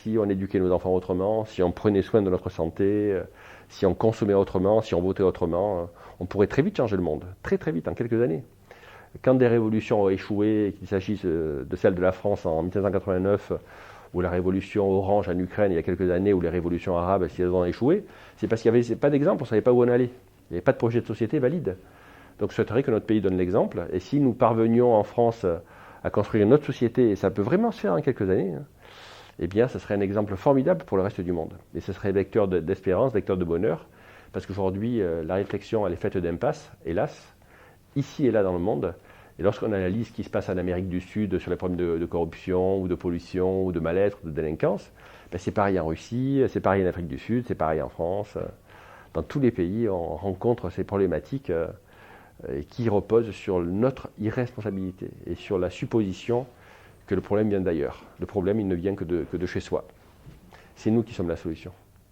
si on éduquait nos enfants autrement, si on prenait soin de notre santé, si on consommait autrement, si on votait autrement, on pourrait très vite changer le monde, très très vite, en quelques années. Quand des révolutions ont échoué, qu'il s'agisse de celle de la France en 1789, ou la révolution orange en Ukraine il y a quelques années, ou les révolutions arabes, si elles ont échoué, c'est parce qu'il n'y avait pas d'exemple, on ne savait pas où on allait. Il n'y avait pas de projet de société valide. Donc je souhaiterais que notre pays donne l'exemple, et si nous parvenions en France à construire une autre société, et ça peut vraiment se faire en quelques années, eh bien, ce serait un exemple formidable pour le reste du monde. Et ce serait vecteur d'espérance, vecteur de bonheur, parce qu'aujourd'hui, la réflexion, elle est faite d'impasse, hélas, ici et là dans le monde. Et lorsqu'on analyse ce qui se passe en Amérique du Sud sur les problèmes de corruption, ou de pollution, ou de mal-être, ou de délinquance, ben c'est pareil en Russie, c'est pareil en Afrique du Sud, c'est pareil en France. Dans tous les pays, on rencontre ces problématiques qui reposent sur notre irresponsabilité et sur la supposition que le problème vient d'ailleurs. Le problème, il ne vient que de chez soi. C'est nous qui sommes la solution.